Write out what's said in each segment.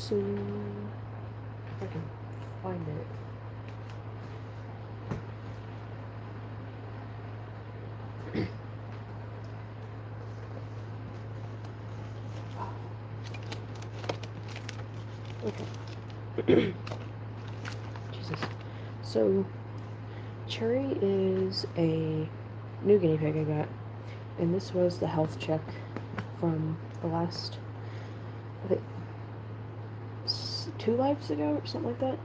So, if I can find it. Okay. Jesus. So, Cherry is a new guinea pig I got, and this was the health check from the last, I think, 2 lives ago or something like that.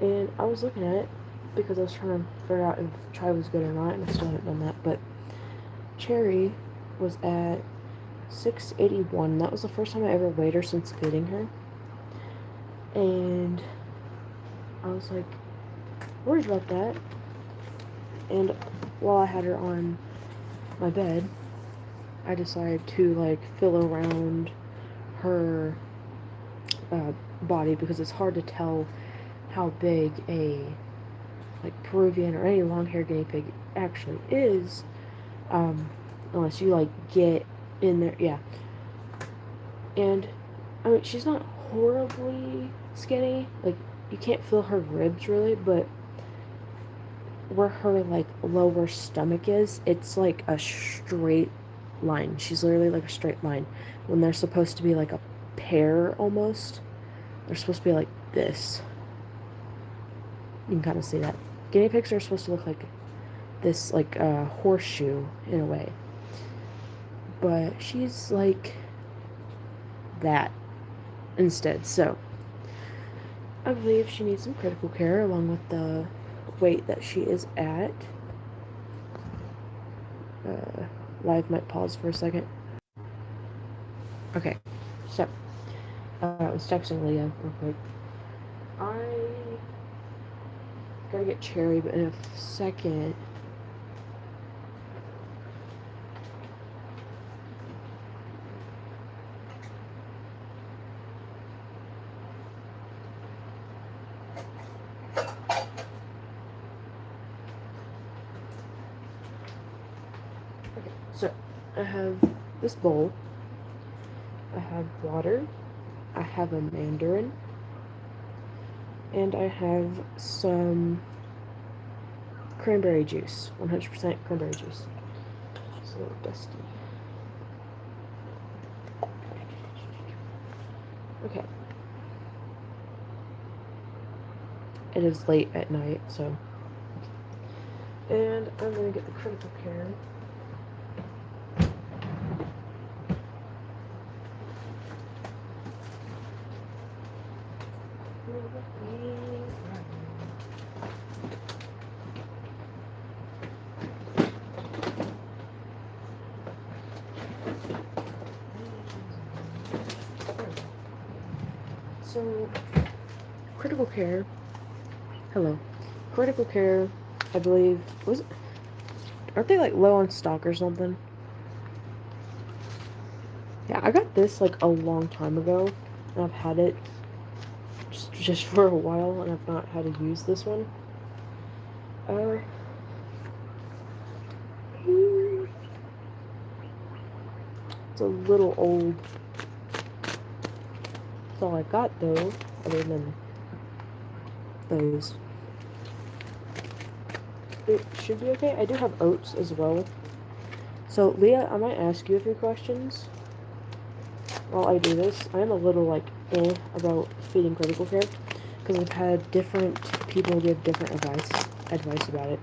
And I was looking at it because I was trying to figure out if Try was good or not, and I still haven't done that. But Cherry was at 681. That was the first time I ever weighed her since getting her. And I was like worried about that. And while I had her on my bed, I decided to like feel around her body, because it's hard to tell how big a like Peruvian or any long-haired guinea pig actually is, unless you like get in there. Yeah. And I mean, she's not horribly skinny, like you can't feel her ribs really, but where her like lower stomach is, it's like a straight line. She's literally like a straight line when they're supposed to be like a pear almost. They're supposed to be like this. You can kind of see that. Guinea pigs are supposed to look like this, like a horseshoe in a way, but she's like that instead. So I believe she needs some critical care along with the weight that she is at. Live might pause for a second. Okay, so I was texting Leah real quick. I gotta get Cherry, but in a second. Okay, so I have this bowl. I have water. I have a mandarin. And I have some cranberry juice. 100% cranberry juice. It's a little dusty. Okay. It is late at night, so. And I'm gonna get the critical care. So, critical care. Hello. Critical care, I believe, aren't they like low on stock or something? Yeah, I got this like a long time ago, and I've had it just for a while, and I've not had to use this one. It's a little old. That's all I got though, other than those. It should be okay. I do have oats as well. So, Leah, I might ask you a few questions while I do this. I am a little, like, about feeding critical care, because I've had different people give different advice about it.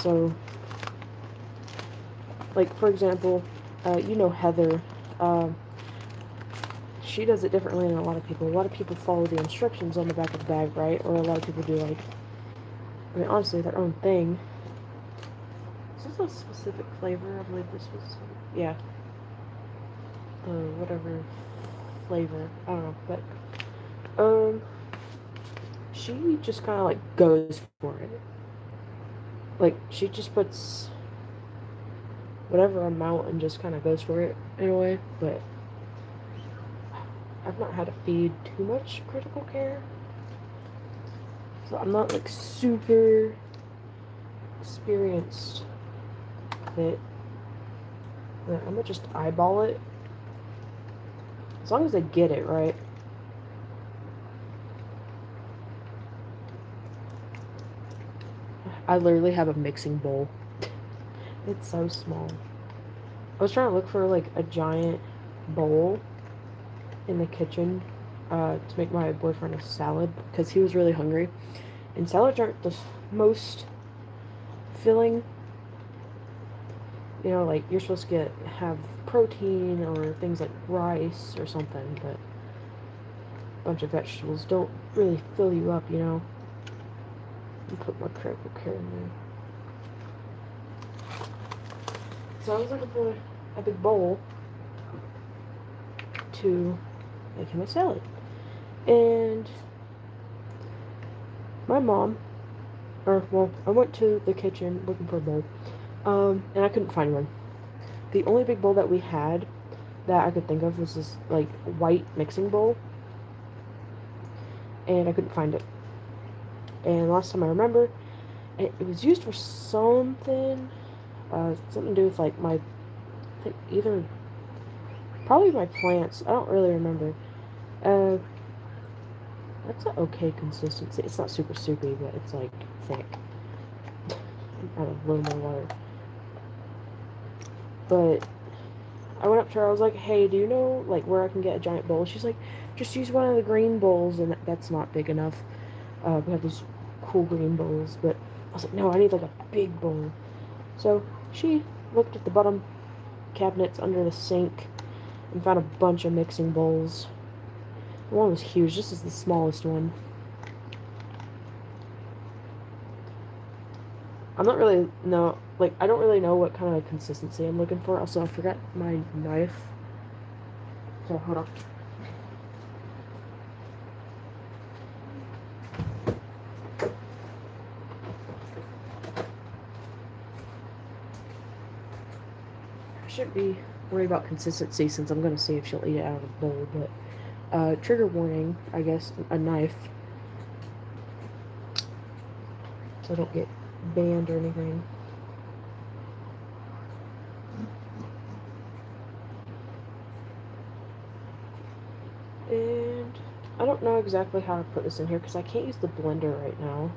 So, like, for example, you know Heather, she does it differently than a lot of people. A lot of people follow the instructions on the back of the bag, right? Or a lot of people do, like, I mean, honestly, their own thing. Is this a specific flavor? I believe this was, yeah. Whatever flavor, I don't know, but, she just kind of, like, goes for it. Like, she just puts whatever amount and just kind of goes for it, in a way, but I've not had to feed too much critical care, so I'm not, like, super experienced with it. But I'm gonna just eyeball it. As long as I get it right. I literally have a mixing bowl. It's so small. I was trying to look for like a giant bowl in the kitchen to make my boyfriend a salad because he was really hungry. And salads aren't the most filling. You know, like you're supposed to have protein or things like rice or something, but a bunch of vegetables don't really fill you up, you know. And put my critical care in there. So I was looking for a big bowl to make him a salad. And my mom, I went to the kitchen looking for a bowl, and I couldn't find one. The only big bowl that we had that I could think of was this, like, white mixing bowl, and I couldn't find it. And last time I remember, it was used for something, something to do with, like, I think probably my plants. I don't really remember. That's an okay consistency. It's not super soupy, but it's, like, thick. Add a little more water. But I went up to her, I was like, hey, do you know, like, where I can get a giant bowl? She's like, just use one of the green bowls, and that's not big enough. We have these cool green bowls, but I was like, no, I need, like, a big bowl. So she looked at the bottom cabinets under the sink and found a bunch of mixing bowls. One was huge, this is the smallest one. I don't really know what kind of consistency I'm looking for. Also, I forgot my knife. So, hold on. I shouldn't be worried about consistency since I'm going to see if she'll eat it out of the bowl, but, trigger warning, I guess, a knife. So I don't get banned or anything. And I don't know exactly how to put this in here because I can't use the blender right now.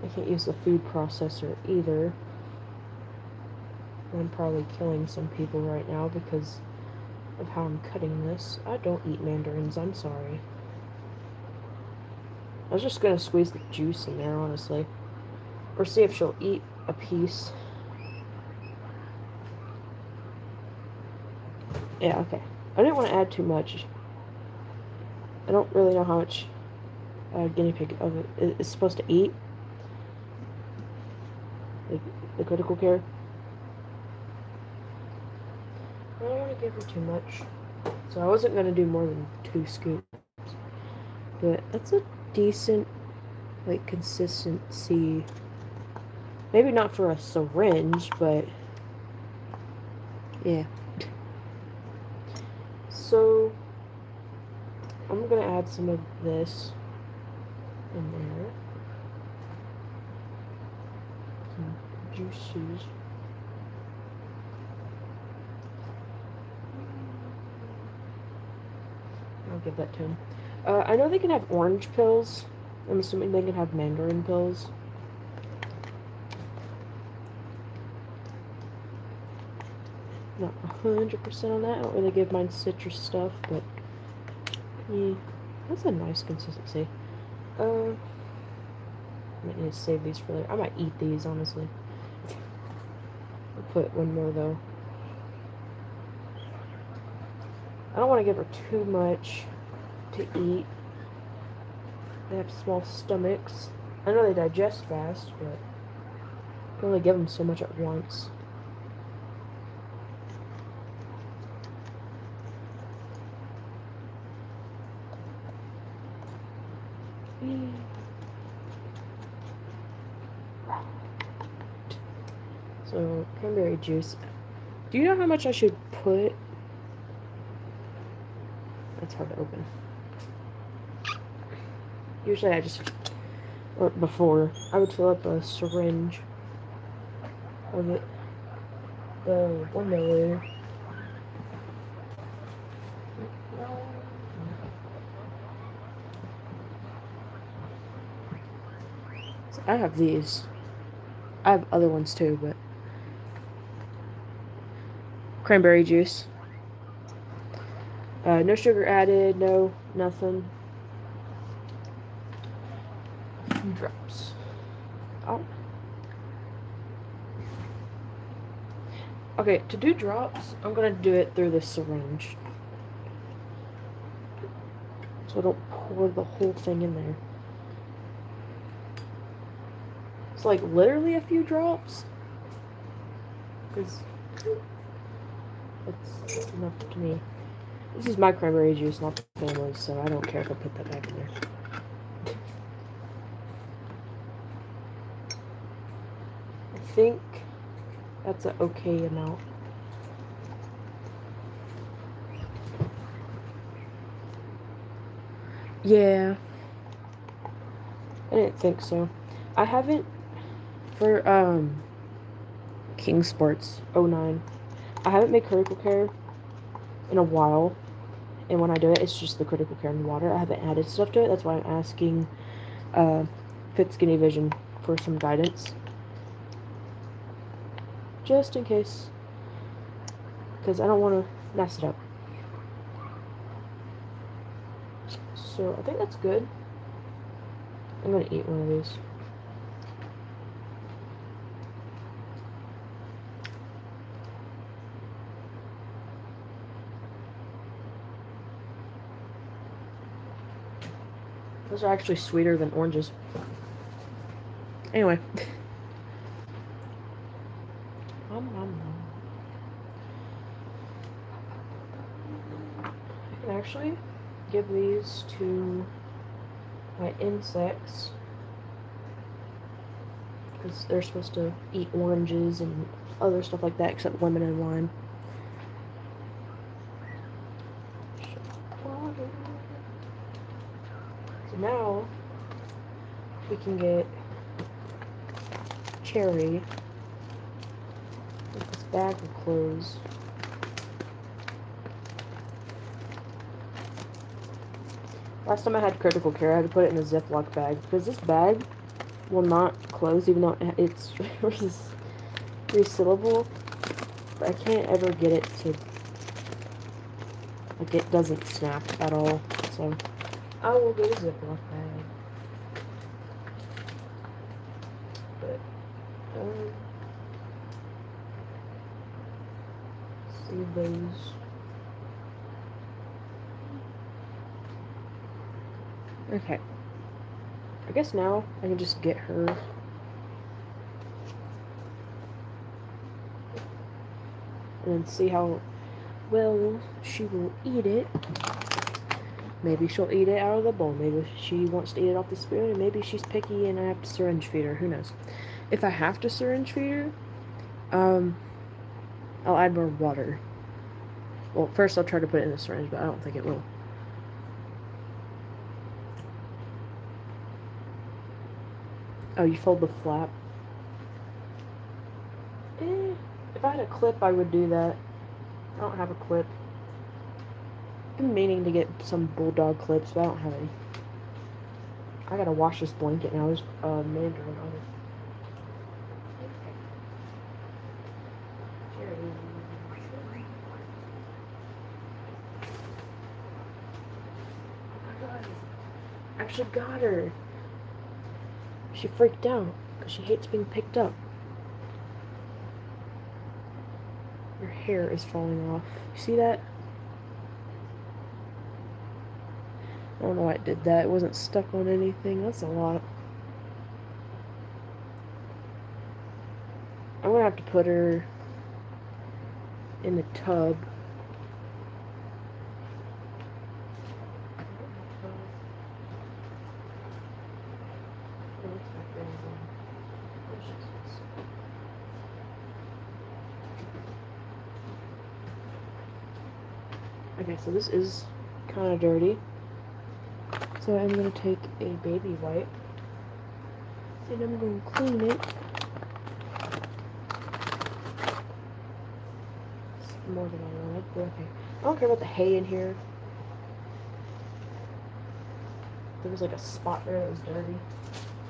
I can't use the food processor either. I'm probably killing some people right now because of how I'm cutting this. I don't eat mandarins, I'm sorry. I was just gonna squeeze the juice in there, honestly. Or see if she'll eat a piece. Yeah, okay. I didn't want to add too much. I don't really know how much guinea pig of it is supposed to eat. Like, the critical care. I don't want to give her too much. So I wasn't going to do more than 2 scoops. But that's a decent, like, consistency. Maybe not for a syringe, but yeah. So I'm going to add some of this in there. Some juices. I'll give that to him. I know they can have orange pills. I'm assuming they can have mandarin pills. Not 100% on that. I don't really give mine citrus stuff, but yeah, that's a nice consistency. I might need to save these for later. I might eat these, honestly. I'll put one more, though. I don't want to give her too much to eat. They have small stomachs. I know they digest fast, but you can only give them so much at once. So, cranberry juice. Do you know how much I should put? That's hard to open. Usually or before, I would fill up a syringe of it. 1 milliliter. I have these. I have other ones too, but cranberry juice. No sugar added, no nothing. A few drops. Oh. Okay, to do drops, I'm gonna do it through this syringe. So I don't pour the whole thing in there. It's like literally a few drops. Because it's enough to me. This is my cranberry juice, not the family's, so I don't care if I put that back in there. I think that's an okay amount. Yeah. I didn't think so. I haven't, for King Sports 09, I haven't made critical care in a while, and when I do it, it's just the critical care and water. I haven't added stuff to it. That's why I'm asking Fit Skinny Vision for some guidance, just in case, because I don't want to mess it up. So I think that's good. I'm gonna eat one of these. Those are actually sweeter than oranges. Anyway. I can actually give these to my insects, because they're supposed to eat oranges and other stuff like that, except lemon and lime. So now we can get Cherry. This bag will close. Last time I had critical care, I had to put it in a Ziploc bag, because this bag will not close, even though it's resealable. But I can't ever get it to, like, it doesn't snap at all. So I will get a Ziploc bag. But see those. Okay. I guess now I can just get her. And then see how well she will eat it. Maybe she'll eat it out of the bowl. Maybe she wants to eat it off the spoon. And maybe she's picky and I have to syringe feed her. Who knows? If I have to syringe feed her, I'll add more water. Well, first I'll try to put it in the syringe, but I don't think it will. Oh, you fold the flap? If I had a clip, I would do that. I don't have a clip. I've been meaning to get some bulldog clips, but I don't have any. I gotta wash this blanket now. There's mandarin on it. Oh my god. I actually got her. She freaked out because she hates being picked up. Her hair is falling off. You see that? I don't know why it did that. It wasn't stuck on anything. That's a lot. I'm gonna have to put her in the tub. Okay, so this is kind of dirty. So I'm going to take a baby wipe and I'm going to clean it. It's more than I wanted, but okay. I don't care about the hay in here. There was like a spot there that was dirty.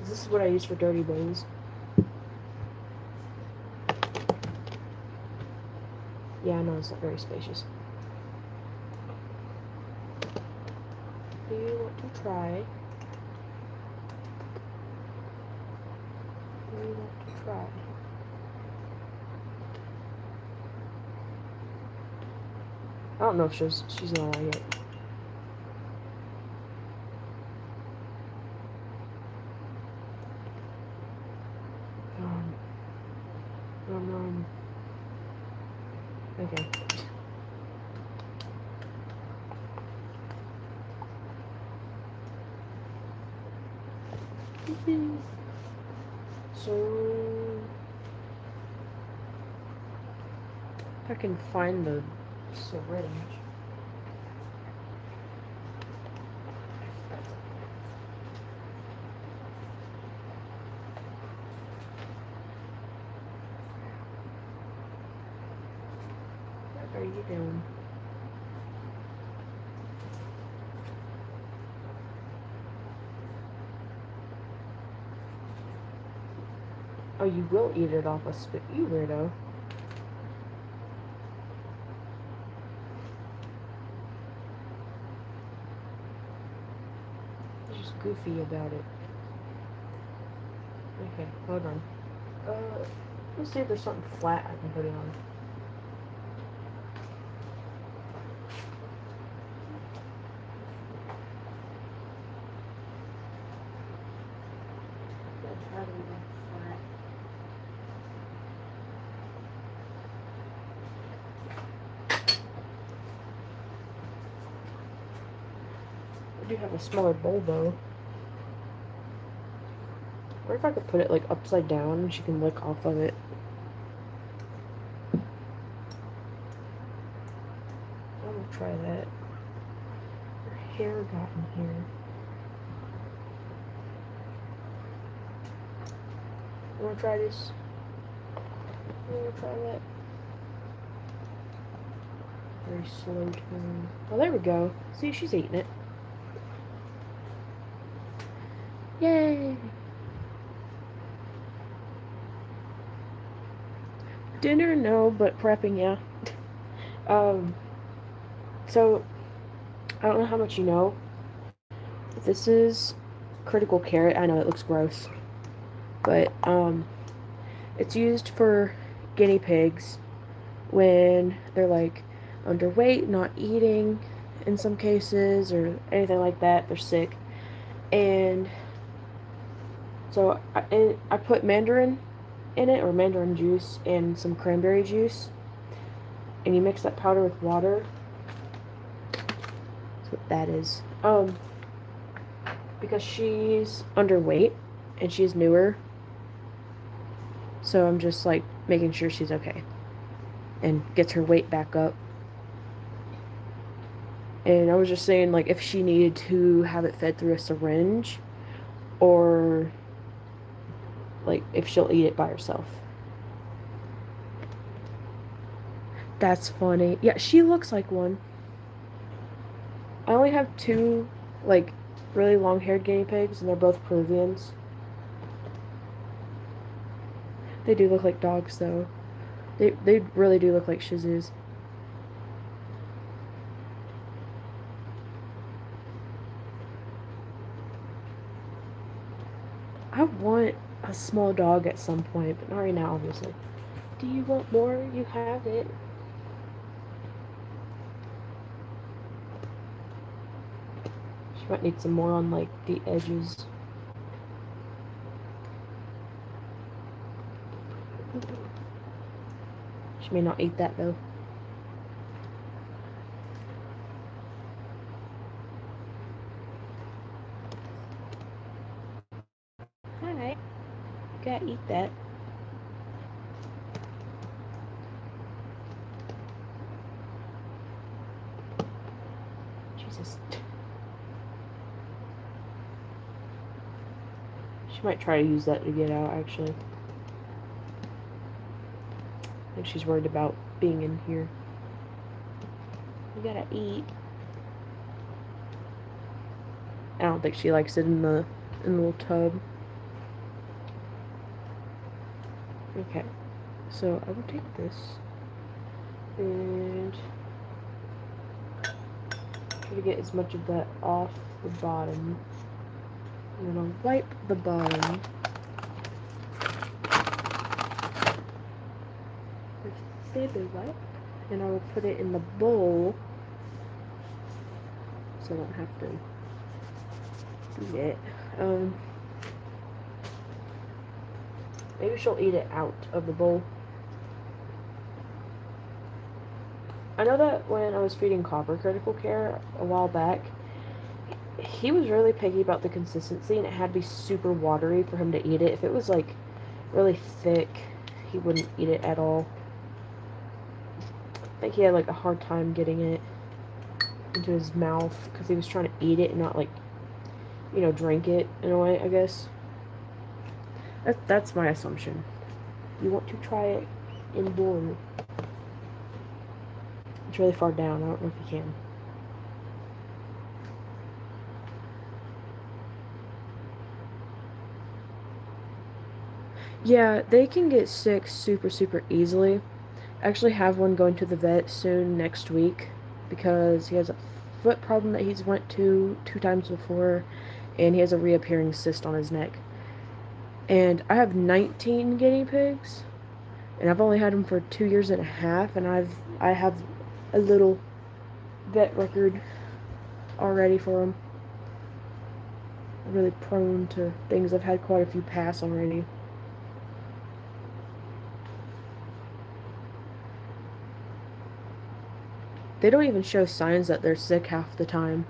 This is what I use for dirty bowls. Yeah, I know it's not very spacious. Do you want to try? Do you want to try? I don't know if she's not out yet. Okay. So, if I can find the syringe. What are you doing? Oh, you will eat it off a spoon, you weirdo. You're just goofy about it. Okay, hold on. Let's see if there's something flat I can put it on. I do have a smaller bowl though. Or if I could put it like upside down and she can lick off of it. I will try that. Her hair got in here. You wanna try this? You wanna try that? Very slow tone. Oh, there we go. See, she's eating it. Yay! Dinner, no, but prepping, yeah. So, I don't know how much you know. This is critical carrot. I know it looks gross. But, it's used for guinea pigs when they're, like, underweight, not eating in some cases, or anything like that. They're sick. And so, I put mandarin in it, or mandarin juice, and some cranberry juice. And you mix that powder with water. That's what that is. Because she's underweight and she's newer, so I'm just like making sure she's okay and gets her weight back up. And I was just saying, like, if she needed to have it fed through a syringe, or like if she'll eat it by herself. That's funny. Yeah, she looks like one. I only have two, like, really long-haired guinea pigs, and they're both Peruvians. They do look like dogs, though. They really do look like Shih Tzus. I want a small dog at some point, but not right now, obviously. Do you want more? You have it. She might need some more on, like, the edges. She may not eat that, though. Hi. You gotta eat that. Jesus. She might try to use that to get out, actually. I think she's worried about being in here. You gotta eat. I don't think she likes it in the little tub. Okay, so I will take this and try to get as much of that off the bottom. And then I'll wipe the bottom with baby wipe, and I will put it in the bowl so I don't have to eat it. Maybe she'll eat it out of the bowl. I know that when I was feeding Copper Critical Care a while back, he was really picky about the consistency, and it had to be super watery for him to eat it. If it was like really thick, he wouldn't eat it at all. I think he had like a hard time getting it into his mouth because he was trying to eat it and not like, you know, drink it in a way, I guess. That's my assumption. You want to try it in bowl. It's really far down. I don't know if you can. Yeah, they can get sick super, super easily. I actually have one going to the vet soon next week because he has a foot problem that he's went to 2 times before, and he has a reappearing cyst on his neck. And I have 19 guinea pigs, and I've only had them for 2 years and a half, and I have a little vet record already for them. I'm really prone to things. I've had quite a few pass already. They don't even show signs that they're sick half the time.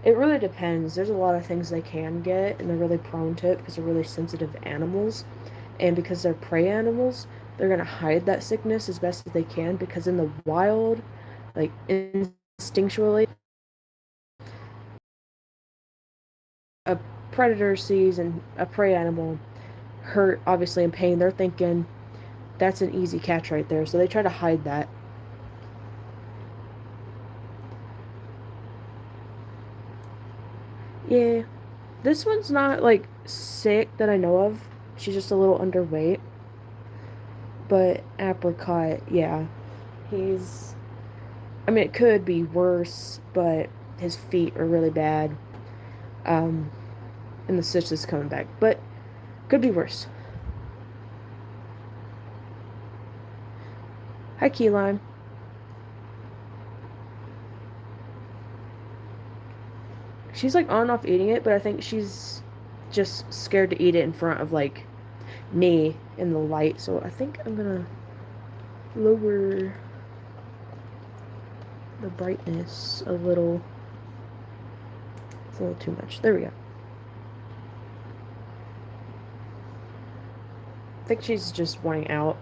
It really depends. There's a lot of things they can get, and they're really prone to it because they're really sensitive animals. And because they're prey animals, they're going to hide that sickness as best as they can because in the wild, like instinctually, a predator sees a prey animal hurt, obviously in pain. They're thinking that's an easy catch right there. So they try to hide that. Yeah. This one's not like sick that I know of. She's just a little underweight. But Apricot, yeah. He's I mean, it could be worse, but his feet are really bad. Um, and the cyst is coming back. But could be worse. Hi, Key Lime. She's like on and off eating it, but I think she's just scared to eat it in front of like me in the light. So I think I'm gonna lower the brightness a little. It's a little too much. There we go. I think she's just wanting out.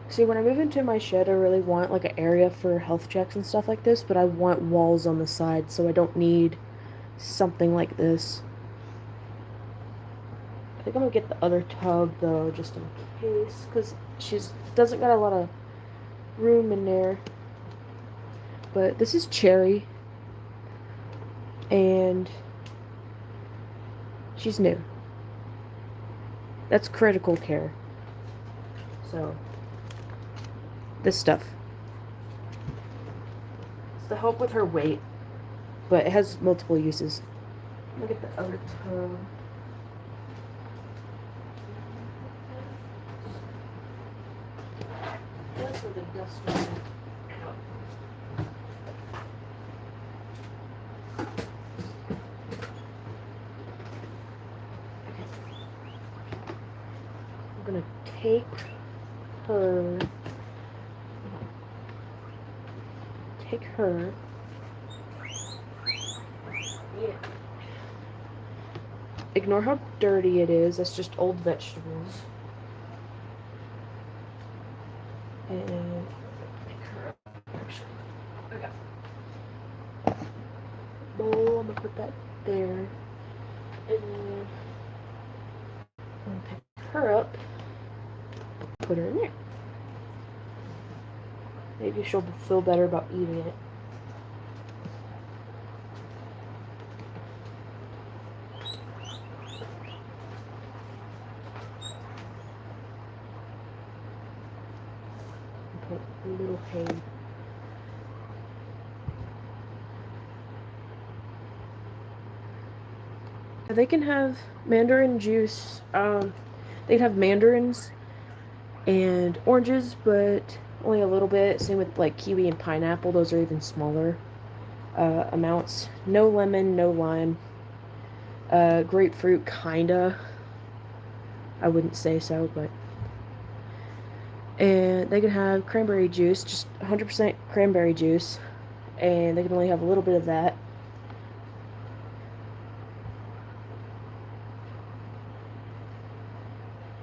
See, when I move into my shed, I really want like an area for health checks and stuff like this, but I want walls on the side, so I don't need something like this. I think I'm gonna get the other tub though, just in case, because she doesn't got a lot of room in there. But this is Cherry, and she's new. That's critical care. So, this stuff. It's to help with her weight, but it has multiple uses. Look at the other tub. That's where the dust went. I'm gonna take her. Take her. Yeah. Ignore how dirty it is. That's just old vegetables. And pick her up. Actually, okay. Bowl. I'm gonna put that there, and then I'm gonna pick her up. Put her in there. Maybe she'll feel better about eating it. little hay. They can have mandarin juice. They can have mandarins and oranges, but only a little bit. Same with like kiwi and pineapple. Those are even smaller amounts. No lemon, no lime. Grapefruit, kinda. I wouldn't say so, but. And they can have cranberry juice, just 100% cranberry juice. And they can only have a little bit of that.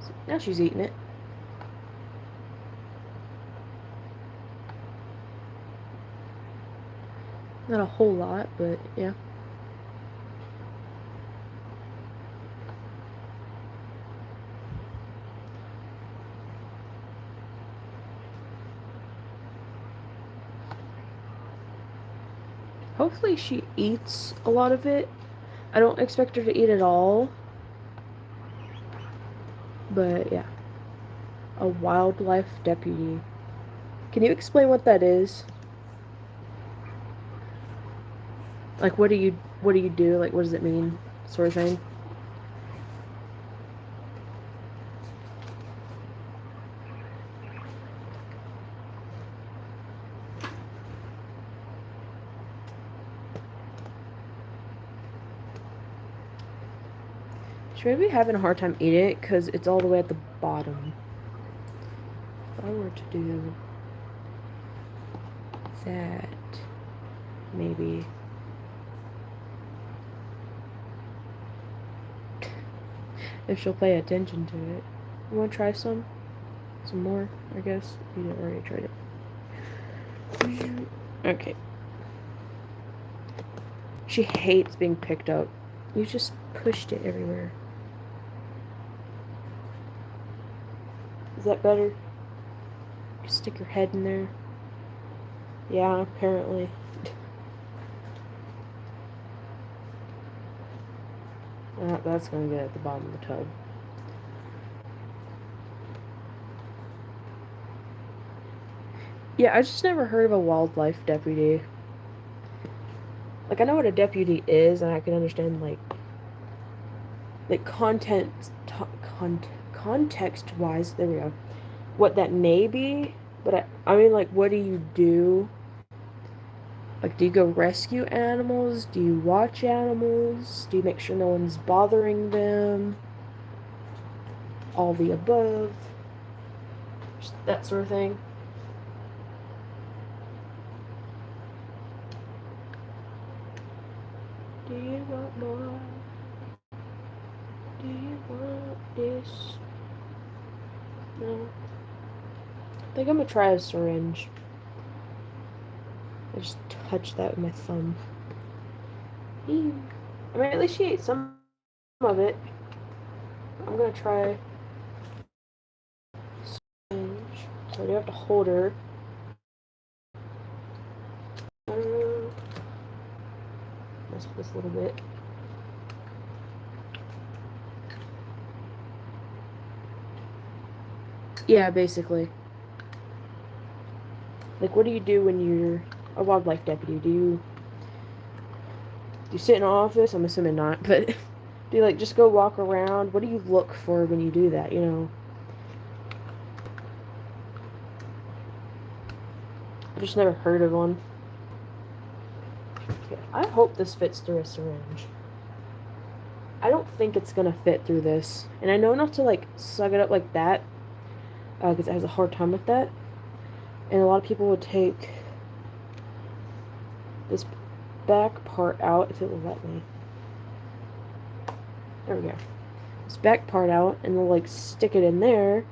So now she's eating it. Not a whole lot, but yeah. Hopefully she eats a lot of it. I don't expect her to eat it all. But yeah. A wildlife deputy. Can you explain what that is? Like what do you do? Like what does it mean? Sort of thing. She may be having a hard time eating it because it's all the way at the bottom. If I were to do that, maybe. If she'll pay attention to it. You want to try some? Some more, I guess. You already tried it. Okay. She hates being picked up. You just pushed it everywhere. Is that better? Just stick your head in there. Yeah, apparently. That's gonna get at the bottom of the tub. Yeah, I just never heard of a wildlife deputy. Like, I know what a deputy is, and I can understand, like context-wise, there we go, what that may be, but I mean, like, what do you do? Like, do you go rescue animals? Do you watch animals? Do you make sure no one's bothering them? All the above. Just that sort of thing. Do you want more? Do you want this? No. I think I'm gonna try a syringe. I just touched that with my thumb. Ew. I mean, at least she ate some of it. I'm gonna try syringe. So I do have to hold her. Mess with this a little bit. Yeah, basically. Like, what do you do when you're a wildlife deputy? Do you sit in an office? I'm assuming not, but do you, like, just go walk around? What do you look for when you do that, you know? I've just never heard of one. Okay, I hope this fits through a syringe. I don't think it's gonna fit through this. And I know enough to, like, suck it up like that, because it has a hard time with that. And a lot of people would take this back part out if it will let me. There we go. This back part out, and they'll, like, stick it in there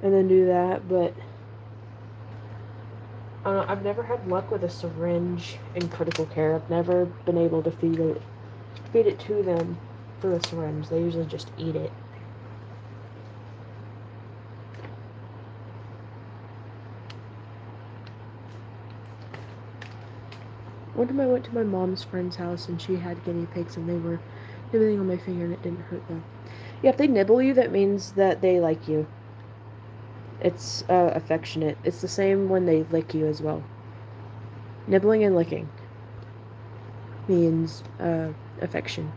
and then do that, but I don't know, I've never had luck with a syringe in critical care. I've never been able to feed it to them through a syringe. They usually just eat it. One time I went to my mom's friend's house and she had guinea pigs and they were nibbling on my finger and it didn't hurt them. Yeah, if they nibble you, that means that they like you. It's affectionate. It's the same when they lick you as well. Nibbling and licking means affection.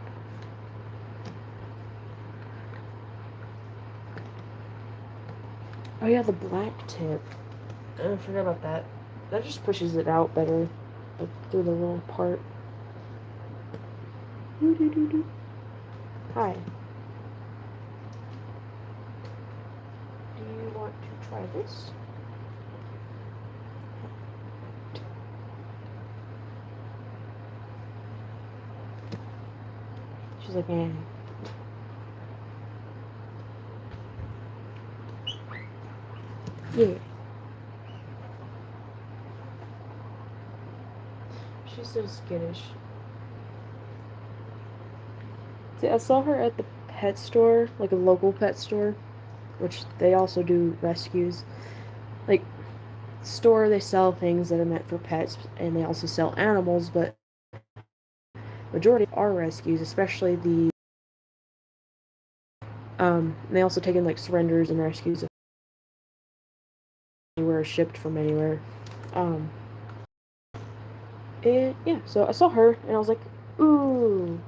Oh yeah, the black tip. I forgot about that. That just pushes it out better, like through the little part. Doo-doo-doo-doo. Hi. Do you want to try this? She's like, eh. Yeah. She's so skittish. See, I saw her at the pet store, like a local pet store, which they also do rescues. Like, store, they sell things that are meant for pets, and they also sell animals, but majority are rescues, especially the, they also take in, like, surrenders and rescues if anywhere shipped from anywhere. Um, and, yeah, so I saw her, and I was like, ooh,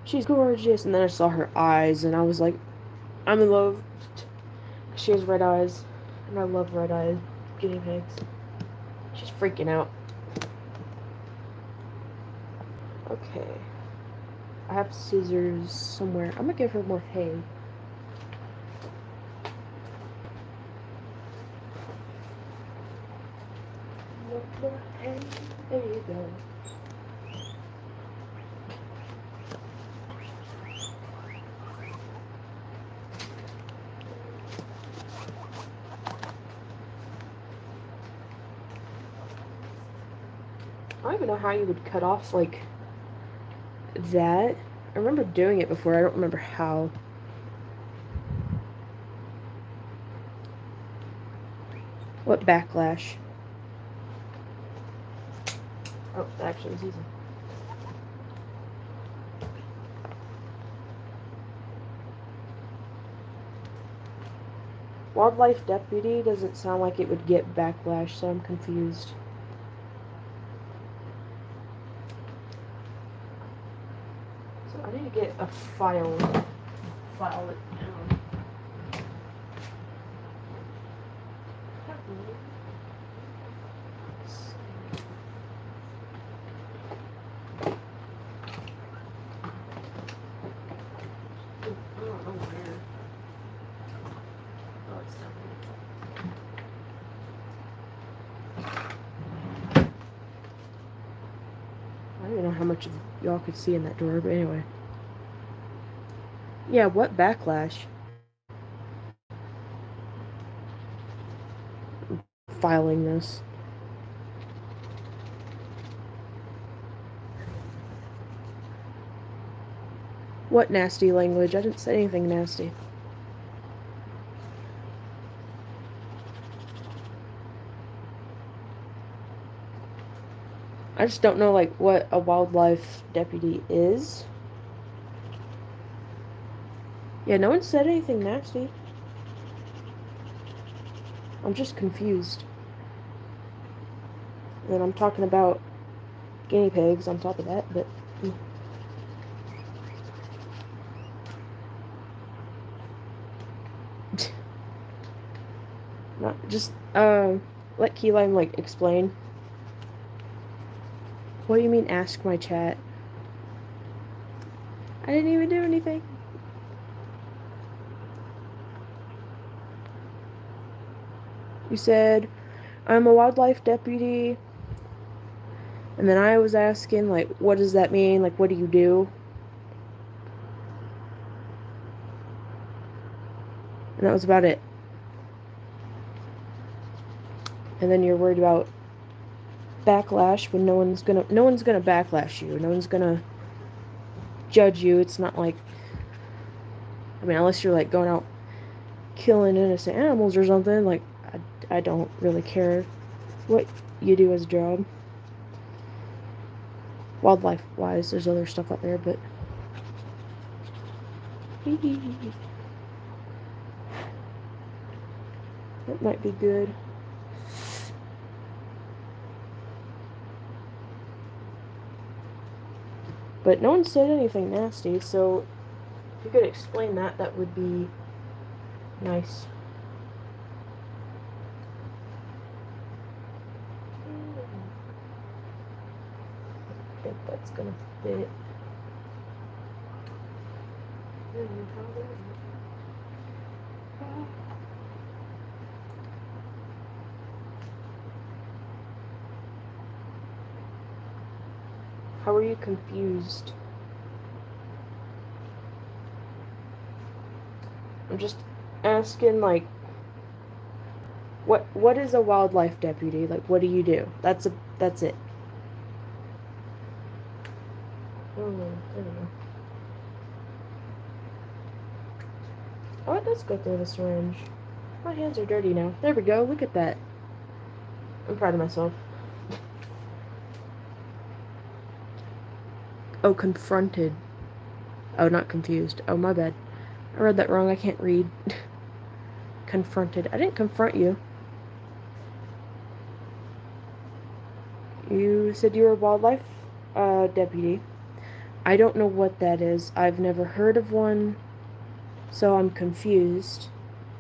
she's gorgeous, and then I saw her eyes, and I was like, I'm in love. She has red eyes, and I love red-eyed guinea pigs. She's freaking out. Okay. I have scissors somewhere. I'm gonna give her more hay. More hay. There you go. I don't even know how you would cut off, like, that. I remember doing it before. I don't remember how. What backlash? Oh, that actually was easy. Wildlife deputy doesn't sound like it would get backlash, so I'm confused. So I need to get a file. File it down. I don't even know how much of y'all could see in that door, but anyway. Yeah, what backlash? Filing this. What nasty language? I didn't say anything nasty. I just don't know, like, what a wildlife deputy is. Yeah, no one said anything nasty. I'm just confused. And then I'm talking about guinea pigs on top of that, but... Not just, let Key Lime, like, explain. What do you mean, ask my chat? I didn't even do anything. You said, I'm a wildlife deputy. And then I was asking, like, what does that mean? Like, what do you do? And that was about it. And then you're worried about backlash when no one's gonna backlash you. No one's gonna judge you. It's not like, I mean, unless you're, like, going out killing innocent animals or something, like, I don't really care what you do as a job. Wildlife wise, there's other stuff out there, but That might be good. But no one said anything nasty, so if you could explain that, that would be nice. I think that's gonna fit. How are you confused? I'm just asking, like, what is a wildlife deputy? Like, what do you do? That's it. Oh, there we go. Oh, it does go through the syringe. My hands are dirty now. There we go. Look at that. I'm proud of myself. Oh, confronted. Oh, not confused. Oh, my bad. I read that wrong. I can't read. Confronted. I didn't confront you. You said you were a wildlife deputy. I don't know what that is. I've never heard of one, so I'm confused.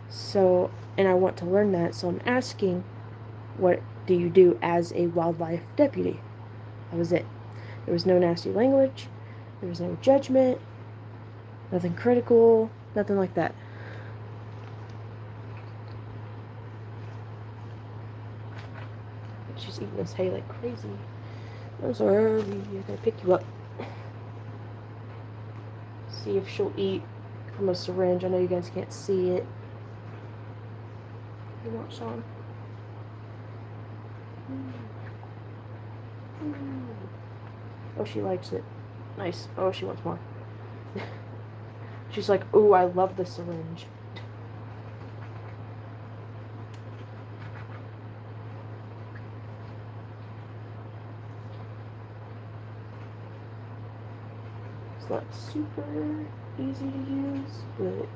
So, and I want to learn that, so I'm asking, what do you do as a wildlife deputy? That was it. There was no nasty language. There was no judgment. Nothing critical. Nothing like that. She's eating this hay like crazy. I'm sorry. I'm gonna pick you up. See if she'll eat from a syringe. I know you guys can't see it. You want some? Oh, she likes it. Nice. Oh, she wants more. She's like, ooh, I love the syringe. It's not super easy to use, but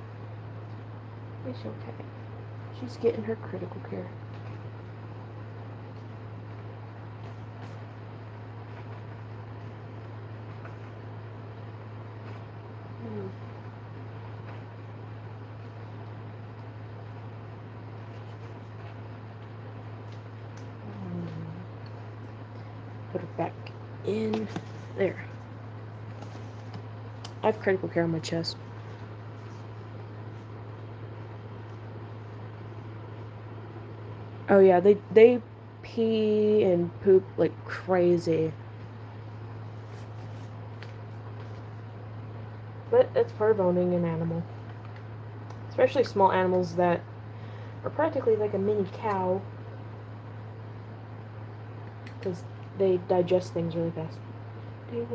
it's okay. She's getting her critical care. Put her back in there. I have critical care on my chest. Oh yeah, they pee and poop like crazy. But that's part of owning an animal. Especially small animals that are practically like a mini cow. Because they digest things really fast. Do you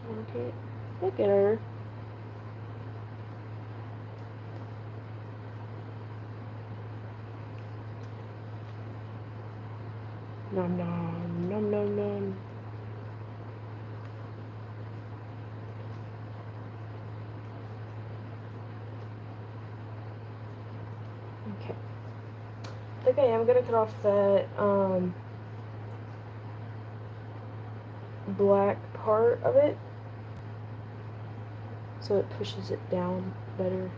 want it? Look at her. Nom nom nom nom nom. Okay. Okay, I'm gonna cut off that black part of it, so it pushes it down better.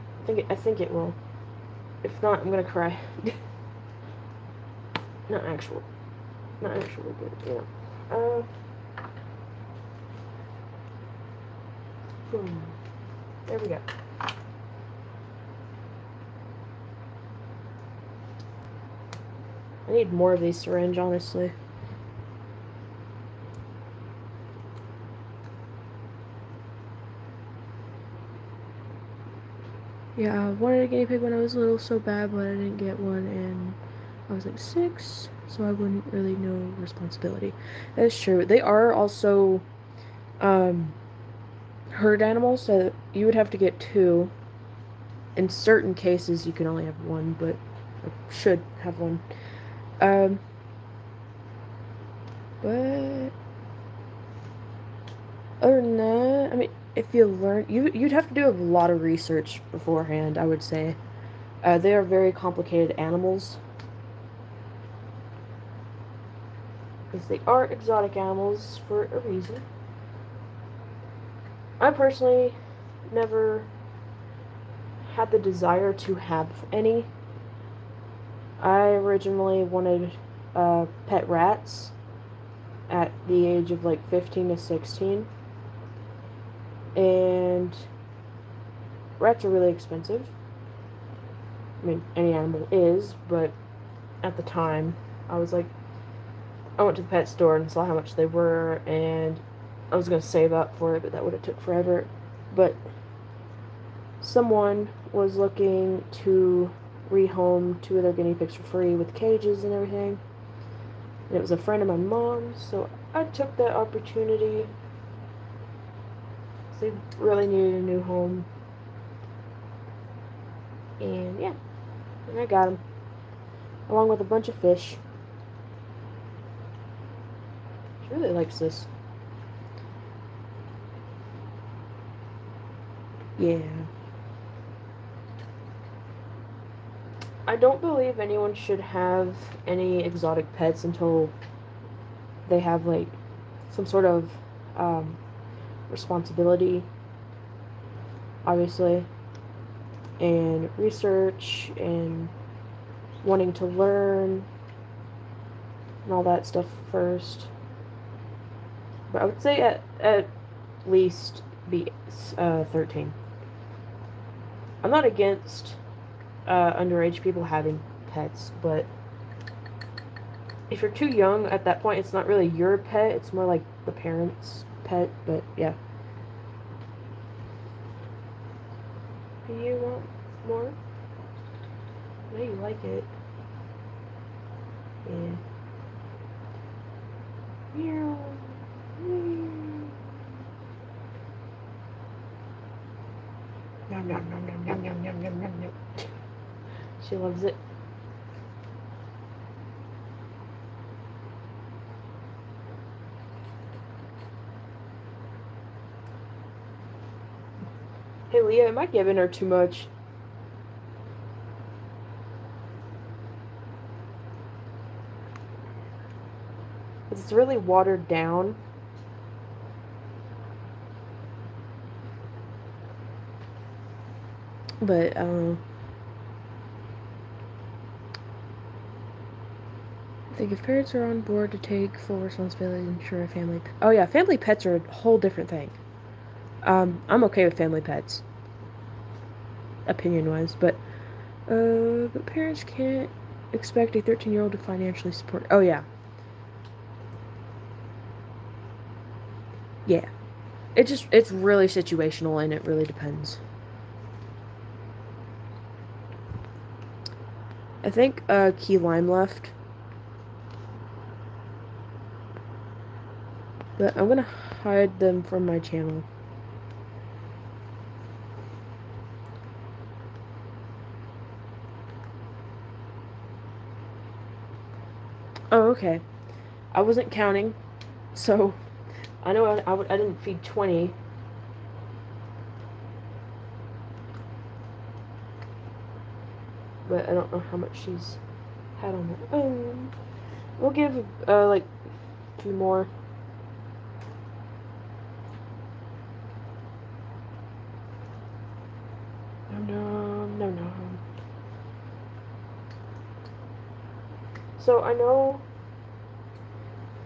I think it will. If not, I'm gonna cry. Not actually good, you know. Boom. There we go. I need more of these syringe, honestly. Yeah, I wanted a guinea pig when I was little so bad, but I didn't get one, and I was like 6, so I wouldn't really know responsibility. That's true. They are also herd animals, so you would have to get 2. In certain cases, you can only have 1, but should have 1. But other than that, I mean, if you learn, you'd have to do a lot of research beforehand, I would say. They are very complicated animals. Because they are exotic animals for a reason. I personally never had the desire to have any. I originally wanted pet rats at the age of like 15 to 16. And rats are really expensive. I mean, any animal is, but at the time, I was like, I went to the pet store and saw how much they were, and I was going to save up for it, but that would have took forever. But someone was looking to rehome 2 of their guinea pigs for free with cages and everything. And it was a friend of my mom's, so I took that opportunity. They really needed a new home. And yeah, and I got them. Along with a bunch of fish. She really likes this. Yeah. I don't believe anyone should have any exotic pets until they have, like, some sort of responsibility, obviously, and research, and wanting to learn, and all that stuff first. But I would say at least be 13. I'm not against underage people having pets, but if you're too young at that point, it's not really your pet, it's more like the parent's pet. But yeah. Do you want more? I know you like it. Yeah. Meow. Nom nom nom nom nom nom nom nom nom nom. She loves it. Hey Leah, am I giving her too much? It's really watered down. But, I think if parents are on board to take full responsibility and ensure a family... Oh yeah, family pets are a whole different thing. I'm okay with family pets. Opinion-wise, but parents can't expect a 13-year-old to financially support... Oh yeah. Yeah. It's really situational, and it really depends. I think Key Lime left. But I'm gonna hide them from my channel. Oh, okay. I wasn't counting, so I know I didn't feed 20. But I don't know how much she's had on her own. We'll give, like, 2 more. No. So I know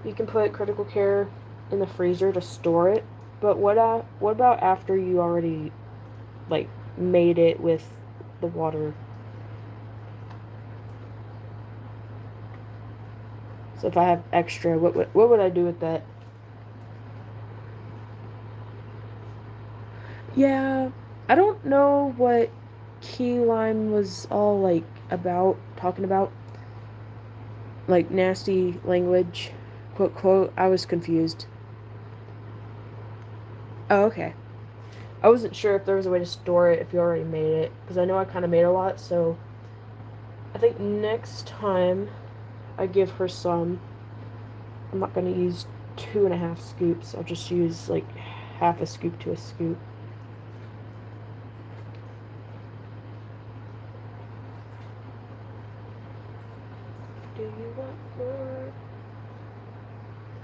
you can put critical care in the freezer to store it, but what about after you already, like, made it with the water? So if I have extra, what would I do with that? Yeah, I don't know what Key Lime was all, like, talking about. Like, nasty language, quote. I was confused. Oh, okay. I wasn't sure if there was a way to store it if you already made it, because I know I kind of made a lot, so I think next time I give her some, I'm not going to use 2.5 scoops. I'll just use, like, half a scoop to a scoop.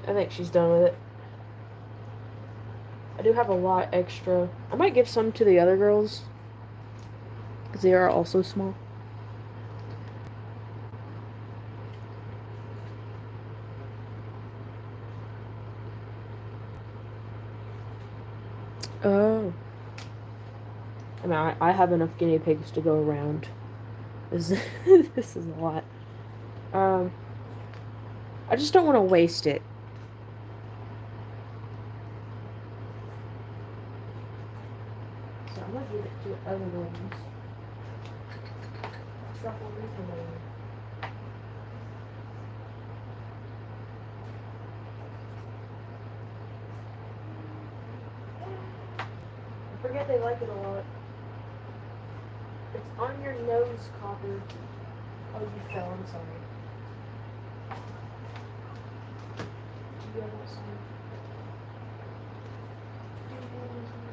I think she's done with it. I do have a lot extra. I might give some to the other girls, because they are also small. Oh. I mean, I have enough guinea pigs to go around. This this is a lot. I just don't want to waste it. So I'm gonna give it to other ones. Truffle recently. I forget they like it a lot. It's on your nose, Copper. Oh, you fell. I'm sorry. Do you have that song? Do you have that song?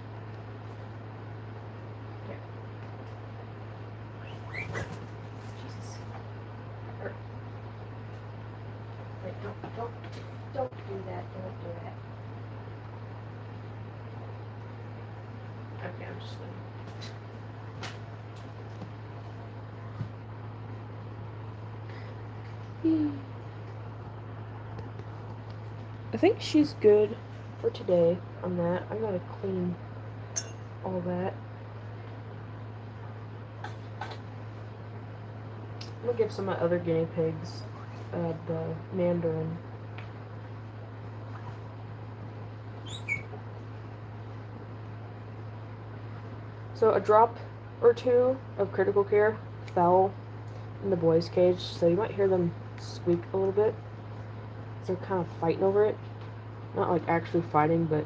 Here. Jesus. Wait, don't do that. Don't do that. Okay, I'm just gonna. I think she's good for today on that. I gotta clean all that. I'm gonna give some of my other guinea pigs the mandarin. So a drop or two of critical care fell in the boys' cage, so you might hear them squeak a little bit. They're kind of fighting over it. Not like actually fighting, but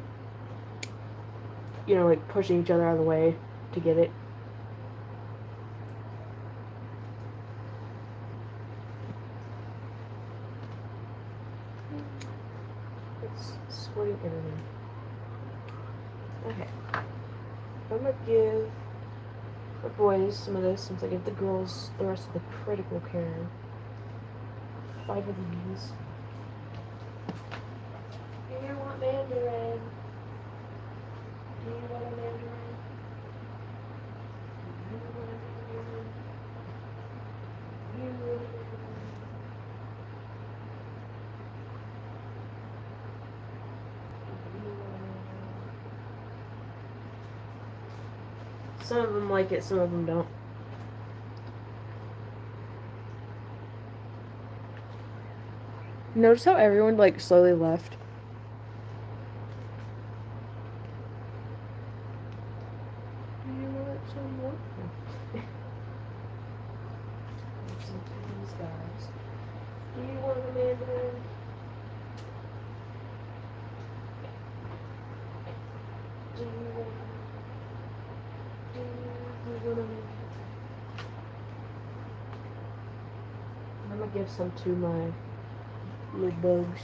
you know, like pushing each other out of the way to get it. It's squirting everything. Okay. I'm gonna give the boys some of this since I give the girls the rest of the critical care. 5 of these. Do you want mandarin? Do you want a mandarin? Do you want a mandarin? Do you want a mandarin? Some of them like it, some of them don't. Notice how everyone like slowly left. Do you want some more? Some of these guys. Do you want a mandarin? Do you want? Do you want a mandarin? I'm gonna give some to my little bugs.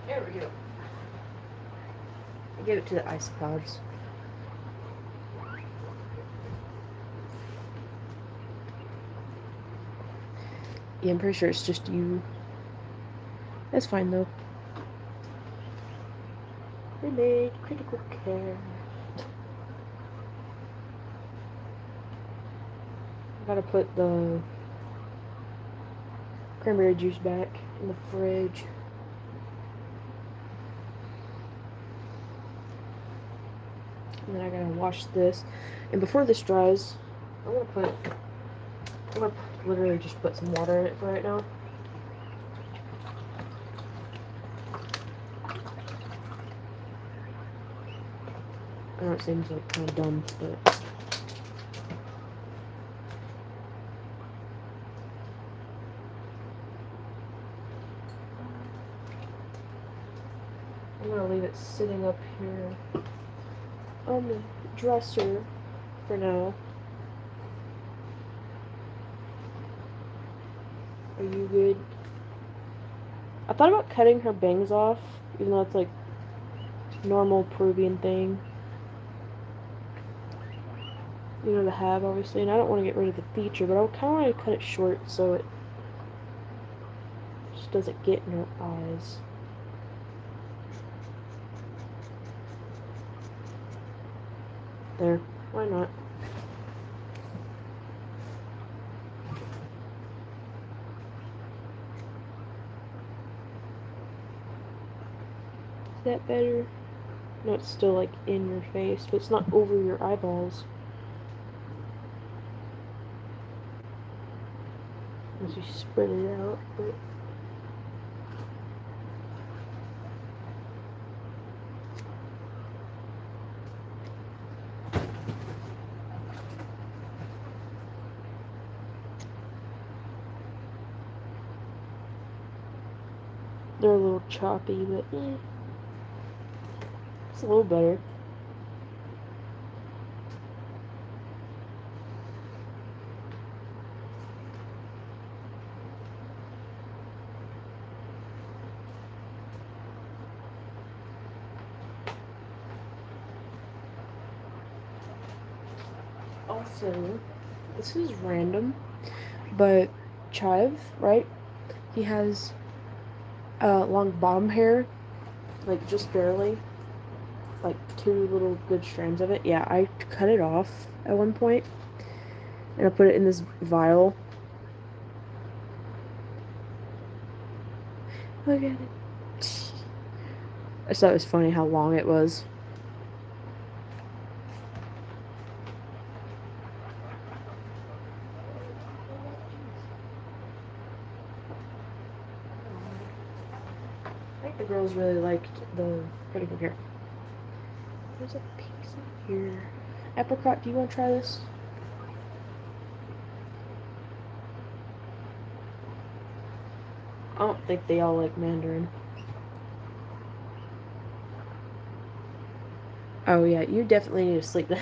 There we go. I gave it to the isopods. Yeah, I'm pretty sure it's just you. That's fine though. They made critical care. I gotta put the cranberry juice back in the fridge. And then I gotta wash this. And before this dries, I'm gonna literally just put some water in it for right now. I know it seems like kind of dumb, but I'm gonna leave it sitting up here on the dresser for now. Are you good? I thought about cutting her bangs off, even though it's like normal Peruvian thing. You know, to have, obviously, and I don't want to get rid of the feature, but I kind of want to cut it short so it just doesn't get in her eyes. There. Why not? Is that better? No, it's still like in your face, but it's not over your eyeballs. As you spread it out, but they're a little choppy, but it's a little better. Also, this is random, but Chive, right? He has long bottom hair, like just barely, like 2 little good strands of it. Yeah, I cut it off at one point, and I put it in this vial. Look at it. I thought it was funny how long it was. I think the girls really liked the pretty good hair. There's a piece in here. Apricot, do you want to try this? I don't think they all like mandarin. Oh yeah, you definitely need to sleep then.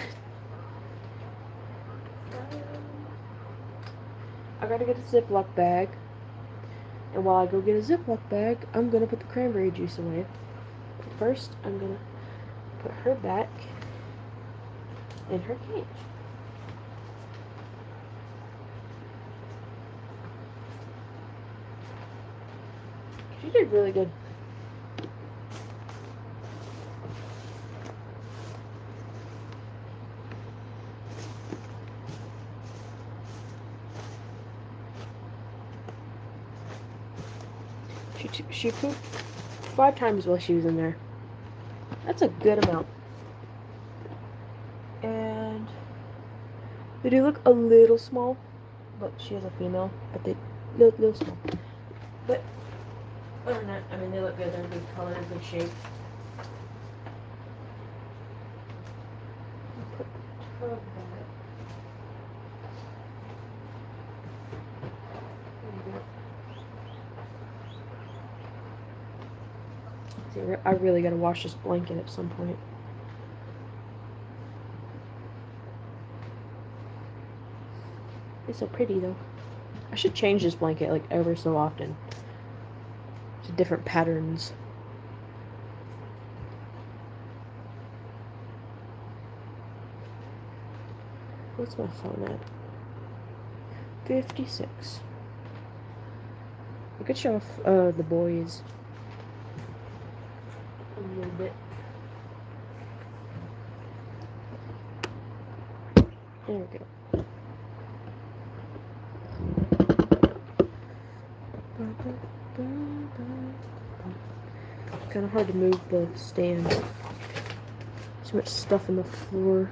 I gotta get a Ziploc bag. And while I go get a Ziploc bag, I'm gonna put the cranberry juice away. But first, I'm gonna put her back in her cage. She did really good. She pooped 5 times while she was in there. That's a good amount. And they do look a little small, but she is a female, but they look a little small. But other than that, I mean, they look good. They're good color, good shape. Put her back. I really gotta wash this blanket at some point. It's so pretty though. I should change this blanket like ever so often to different patterns. What's my phone at? 56. I could show off the boys a little bit. There we go. Kind of hard to move the stand. So much stuff on the floor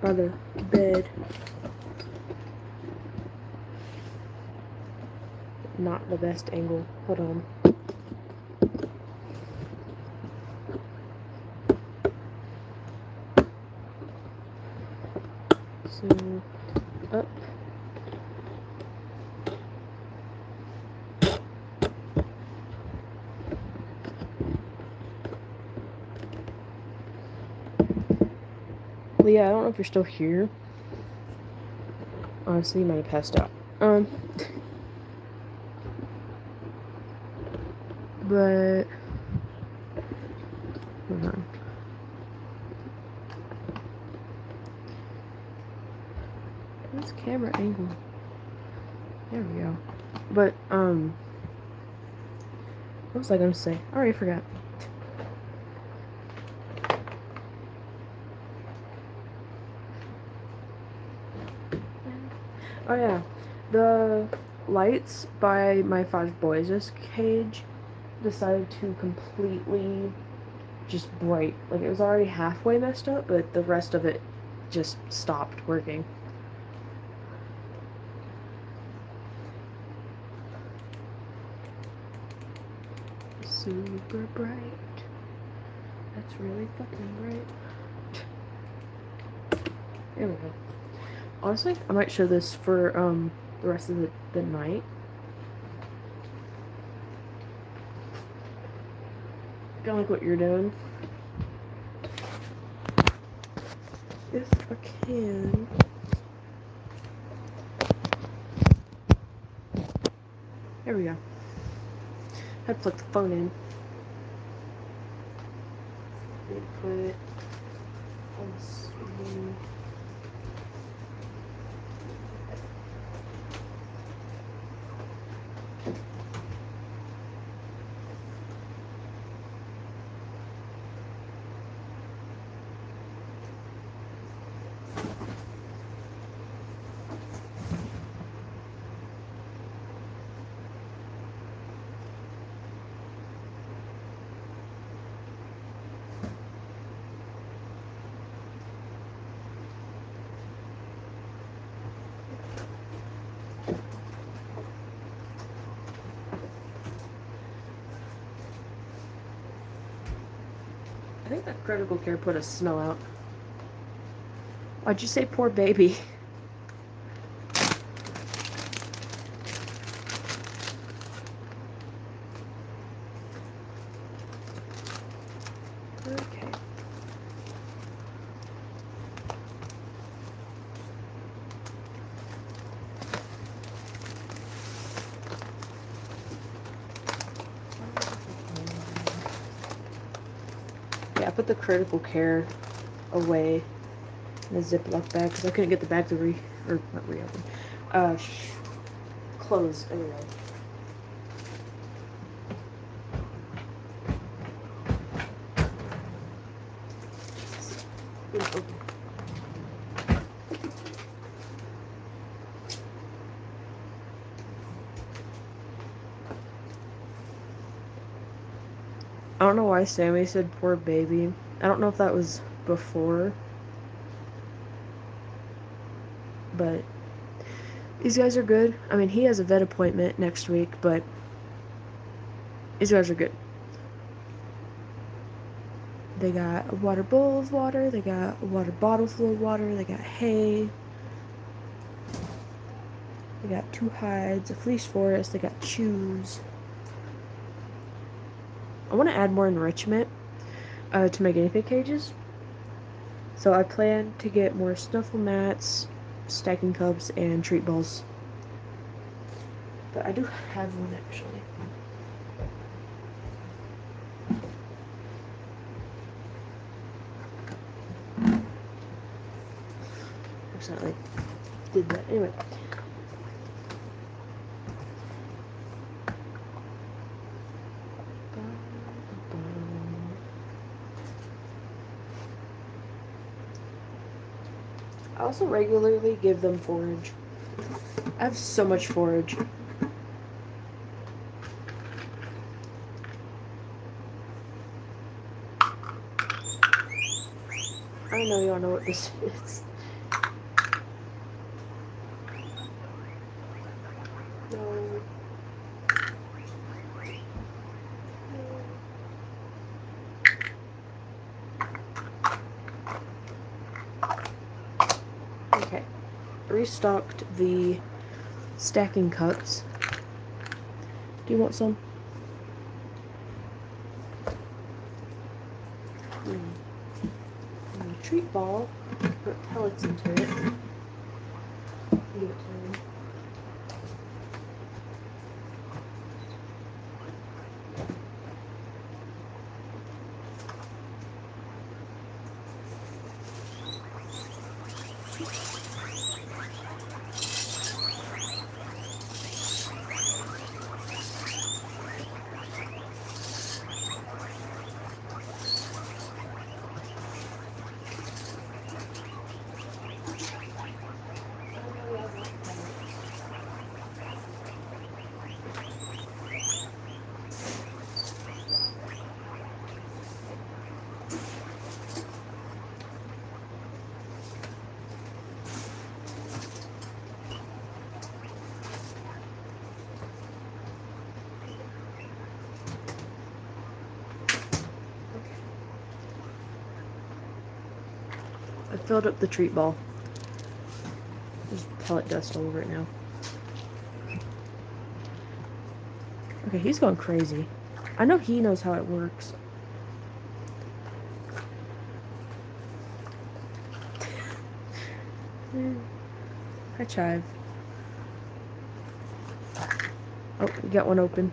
by the bed. Not the best angle. Hold on. So, up. Well, yeah, I don't know if you're still here. Honestly, you might have passed out. But hold on. What's camera angle? There we go. But what was I gonna say? I already forgot. Oh yeah, the lights by my 5 boys' cage decided to completely just break. Like, it was already halfway messed up, but the rest of it just stopped working. Super bright. That's really fucking bright. There we go. Honestly, I might show this for the rest of the night. Kinda like what you're doing. If I can. There we go. Had to plug the phone in. Put it on the screen. I think that critical care put a snow out. Why'd you say poor baby? Okay. Yeah, I put the critical care away in a Ziploc bag because I couldn't get the bag to not reopen. Close anyway. Open. I don't know why Sammy said poor baby. I don't know if that was before. But these guys are good. I mean, he has a vet appointment next week, but these guys are good. They got a water bowl of water, they got a water bottle full of water, they got hay, they got 2 hides, a fleece forest, they got chews. I want to add more enrichment to my guinea pig cages. So I plan to get more snuffle mats, stacking cups, and treat balls. But I do have one actually. Accidentally did that. Anyway. I also regularly give them forage. I have so much forage. I know y'all know what this is. No. Okay. Restocked the stacking cups. Do you want some? Treat ball. Put pellets into it. Give it to me. filled up the treat ball. There's pellet dust all over it now. Okay, he's going crazy. I know he knows how it works. Hi, Chive. Oh, we got one open.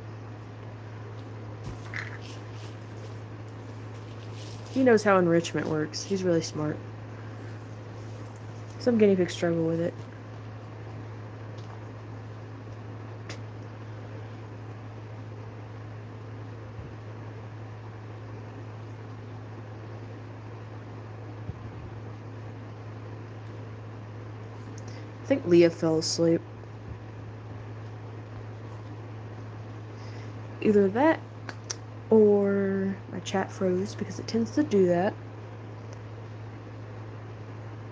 He knows how enrichment works. He's really smart. Some guinea pigs struggle with it. I think Leah fell asleep. Either that, or my chat froze, because it tends to do that.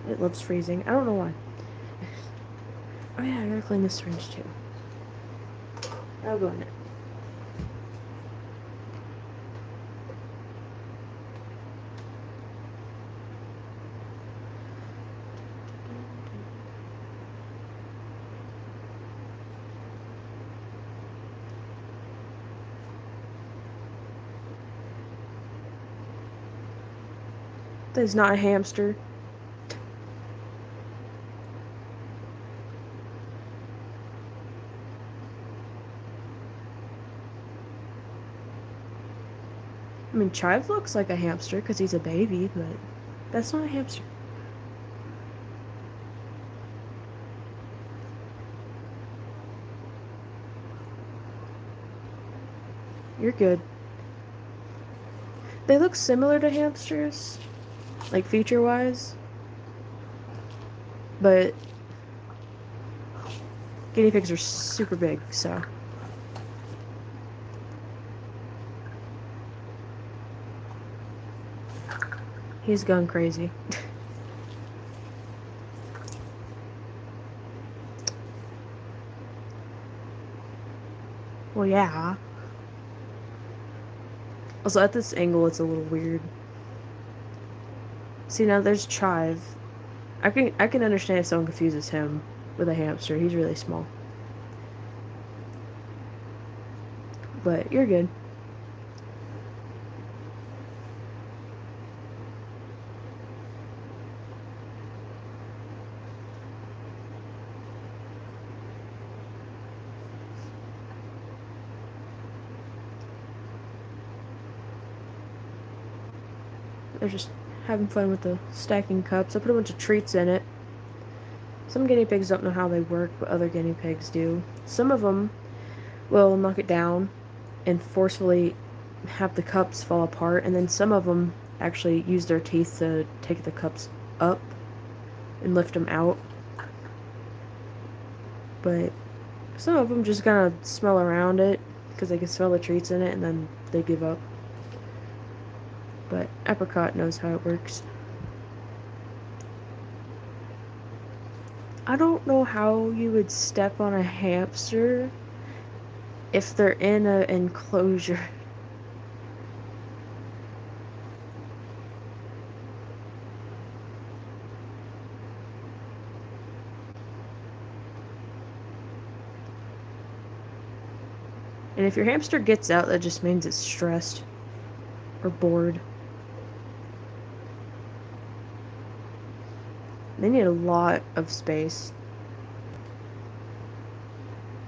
It loves freezing. I don't know why. Oh yeah, I gotta clean this syringe too. I'll go in it. That is not a hamster. I mean, Chive looks like a hamster because he's a baby, but that's not a hamster. You're good. They look similar to hamsters, like feature-wise, but guinea pigs are super big, so. He's gone crazy. Well, yeah. Also, at this angle, it's a little weird. See, now there's Chive. I can understand if someone confuses him with a hamster. He's really small. But you're good. They're just having fun with the stacking cups. I put a bunch of treats in it. Some guinea pigs don't know how they work, but other guinea pigs do. Some of them will knock it down and forcefully have the cups fall apart, and then some of them actually use their teeth to take the cups up and lift them out. But some of them just kind of smell around it because they can smell the treats in it, and then they give up. But Apricot knows how it works. I don't know how you would step on a hamster if they're in an enclosure. And if your hamster gets out, that just means it's stressed or bored. They need a lot of space.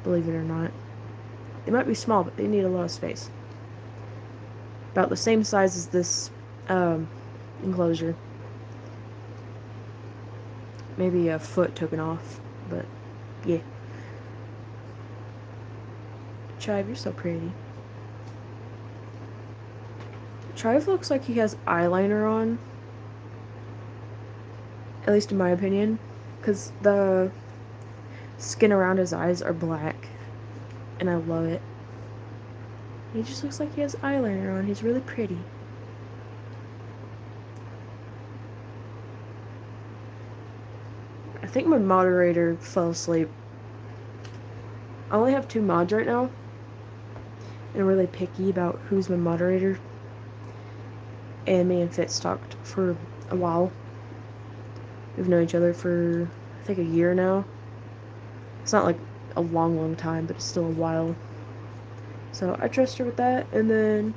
Believe it or not. They might be small, but they need a lot of space. About the same size as this enclosure. Maybe a foot taken off, but yeah. Chive, you're so pretty. Chive looks like he has eyeliner on. At least in my opinion. Because the skin around his eyes are black. And I love it. He just looks like he has eyeliner on. He's really pretty. I think my moderator fell asleep. I only have 2 mods right now. And I'm really picky about who's my moderator. And me and Fitz talked for a while. We've known each other for, I think, a year now. It's not like a long time, but it's still a while. So I trust her with that. And then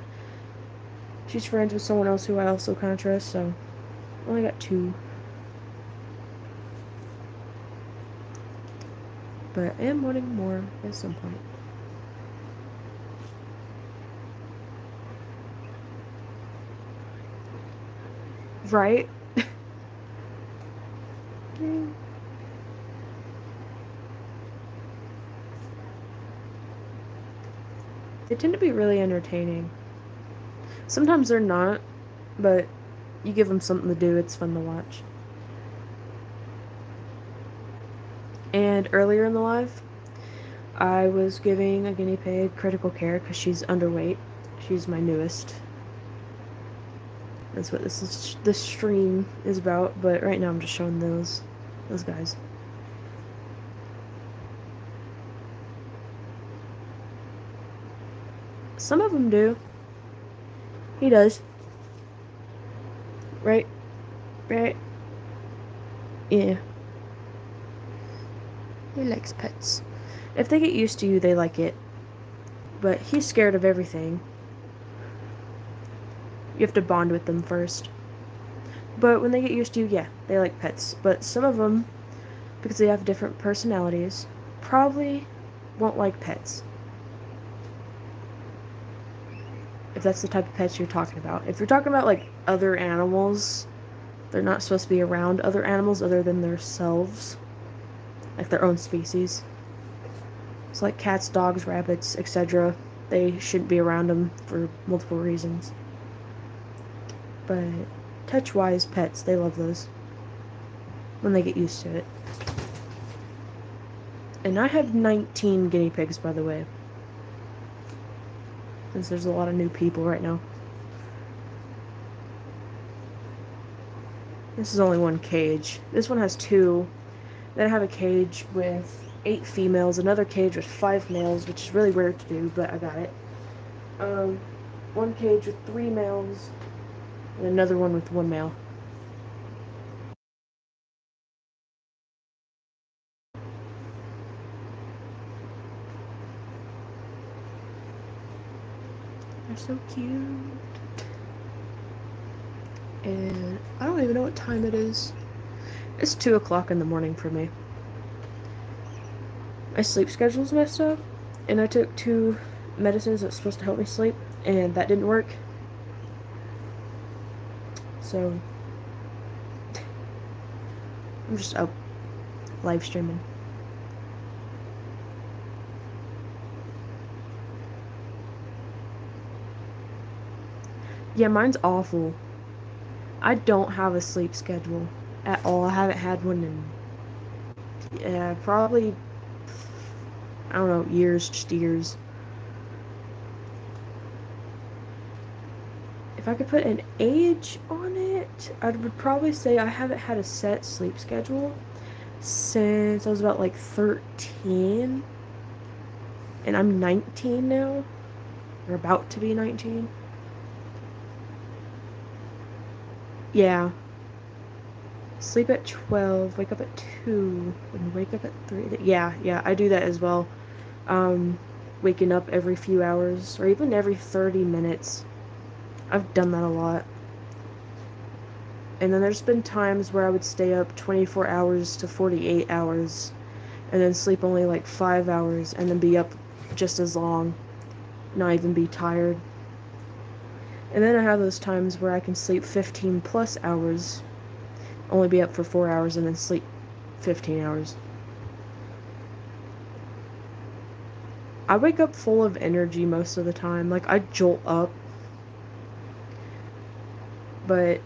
she's friends with someone else who I also kind of trust, so I only got 2. But I am wanting more at some point. Right? They tend to be really entertaining. Sometimes they're not, but you give them something to do, it's fun to watch. And earlier in the live, I was giving a guinea pig critical care because she's underweight. She's my newest. That's what this stream is about, but right now I'm just showing those guys. Some of them do. He does. Right? Right? Yeah. He likes pets. If they get used to you, they like it. But he's scared of everything. You have to bond with them first. But when they get used to you, yeah, they like pets. But some of them, because they have different personalities, probably won't like pets. If that's the type of pets you're talking about. If you're talking about, like, other animals, they're not supposed to be around other animals other than themselves. Like their own species. So like cats, dogs, rabbits, etc. They shouldn't be around them for multiple reasons. But touch-wise pets, they love those. When they get used to it. And I have 19 guinea pigs, by the way. Since there's a lot of new people right now. This is only one cage. This one has 2. Then I have a cage with 8 females, another cage with 5 males, which is really weird to do, but I got it. One cage with 3 males, and another one with 1 male. They're so cute. And I don't even know what time it is. It's 2 o'clock in the morning for me. My sleep schedule's messed up, and I took 2 medicines that's supposed to help me sleep, and that didn't work. So I'm just up live streaming. Yeah, mine's awful. I don't have a sleep schedule at all. I haven't had one in probably, I don't know, years, just years. If I could put an age on it, I would probably say I haven't had a set sleep schedule since I was about like 13. And I'm 19 now. Or about to be 19. Yeah. Sleep at 12, wake up at 2, and wake up at 3. Yeah, I do that as well. Waking up every few hours, or even every 30 minutes. I've done that a lot. And then there's been times where I would stay up 24 hours to 48 hours, and then sleep only like 5 hours, and then be up just as long, not even be tired. And then I have those times where I can sleep 15 plus hours, only be up for 4 hours, and then sleep 15 hours. I wake up full of energy most of the time. Like, I jolt up. But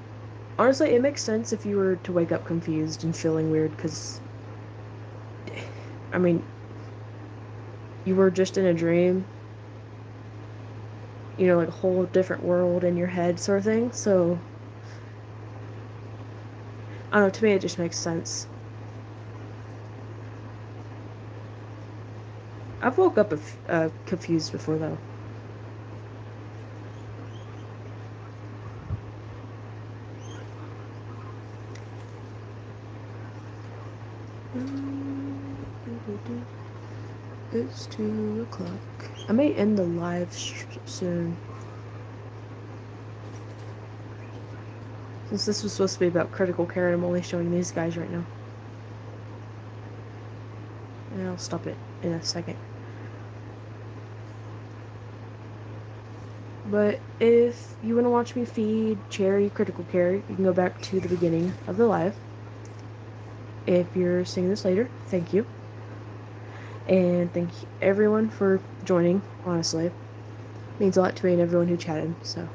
honestly, it makes sense if you were to wake up confused and feeling weird, because, I mean, you were just in a dream. You know, like a whole different world in your head sort of thing. So, I don't know, to me it just makes sense. I've woke up confused before, though. It's 2 o'clock. I may end the live soon. Since this was supposed to be about critical care, I'm only showing these guys right now. And I'll stop it in a second. But if you want to watch me feed Cherry critical care, you can go back to the beginning of the live. If you're seeing this later, thank you. And thank you everyone for joining, honestly. It means a lot to me and everyone who chatted, so